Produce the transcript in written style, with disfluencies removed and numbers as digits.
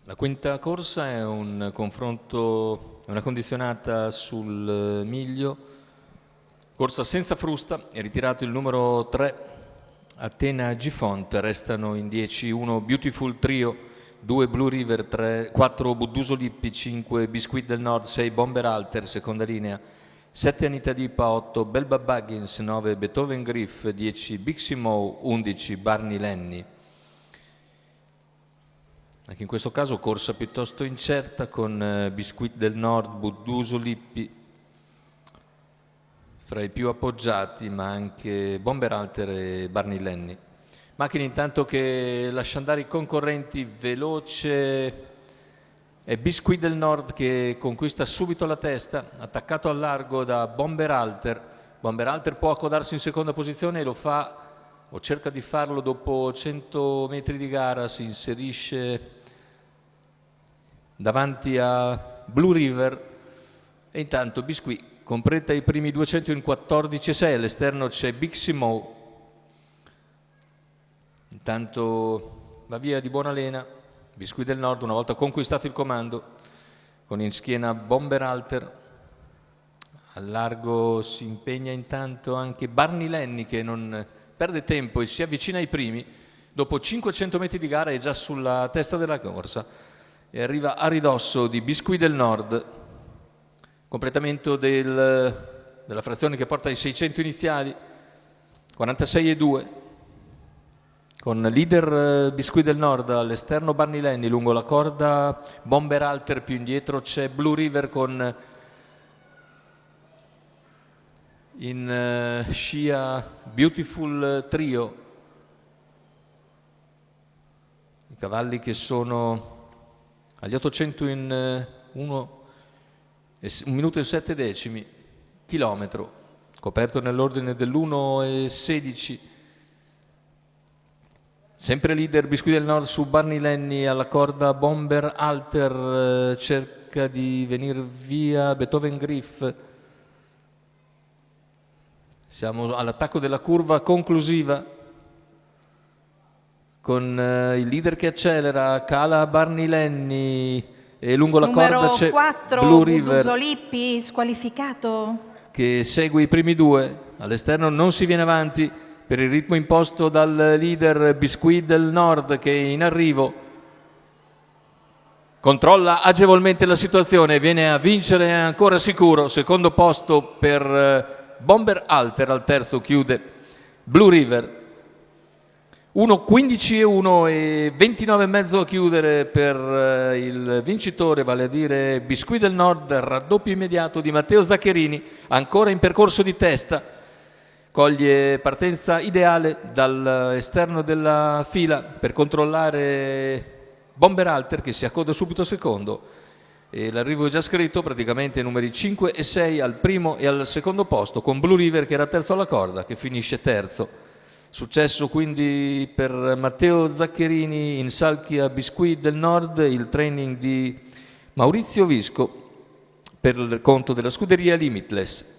La quinta corsa è un confronto, una condizionata sul miglio, corsa senza frusta, è ritirato il numero 3, Athena Gifont, restano in 10, 1 Beautiful Trio, 2 Blue River, 4 Budduso Lippi, 5 Biscuit del Nord, 6 Bomber Alter, seconda linea, 7 Anita Dipa, 8 Belba Buggins, 9 Beethoven Griff, 10 Bixie Moe, 11 Barney Lenny. Anche in questo caso corsa piuttosto incerta con Biscuit del Nord, Budduso Lippi fra i più appoggiati, ma anche Bomber Alter e Barney Lenny. Macchina intanto che lascia andare i concorrenti, veloce è Biscuit del Nord che conquista subito la testa, attaccato al largo da Bomber Alter. Bomber Alter può accodarsi in seconda posizione e lo fa, o cerca di farlo dopo 100 metri di gara, si inserisce davanti a Blue River e intanto Biscuit completa i primi 200 in 14,6, all'esterno c'è Bixie Moe. Intanto va via di buona lena Biscuit del Nord una volta conquistato il comando, con in schiena Bomber Alter. Al largo si impegna intanto anche Barney Lenny che non perde tempo e si avvicina ai primi. Dopo 500 metri di gara è già sulla testa della corsa e arriva a ridosso di Biscuit del Nord. Completamento della frazione che porta ai 600 iniziali, 46,2. Con leader Biscuit del Nord, all'esterno Barney Lenny, lungo la corda Bomber Alter, più indietro c'è Blue River con in scia Beautiful Trio. I cavalli che sono agli 800 in 1 minuto e 7 decimi, chilometro, coperto nell'ordine dell'1,16. Sempre leader Biscuit del Nord su Barney Lenny, alla corda Bomber Alter, cerca di venire via Beethoven Griff. Siamo all'attacco della curva conclusiva con il leader che accelera, cala Barney Lenny e lungo la corda c'è 4, Blue River Budduso Lippi, squalificato, che segue i primi due. All'esterno non si viene avanti per il ritmo imposto dal leader Biscuit del Nord che in arrivo controlla agevolmente la situazione e viene a vincere ancora sicuro. Secondo posto per Bomber Alter, al terzo chiude Blue River. 1,15,1 e 29,5 a chiudere per il vincitore, vale a dire Biscuit del Nord, raddoppio immediato di Matteo Zaccherini, ancora in percorso di testa, coglie partenza ideale dall'esterno della fila per controllare Bomber Alter che si accoda subito secondo e l'arrivo è già scritto, praticamente numeri 5 e 6 al primo e al secondo posto, con Blue River che era terzo alla corda che finisce terzo. Successo quindi per Matteo Zaccherini in salchi a Biscuit del Nord, il training di Maurizio Visco per il conto della scuderia Limitless.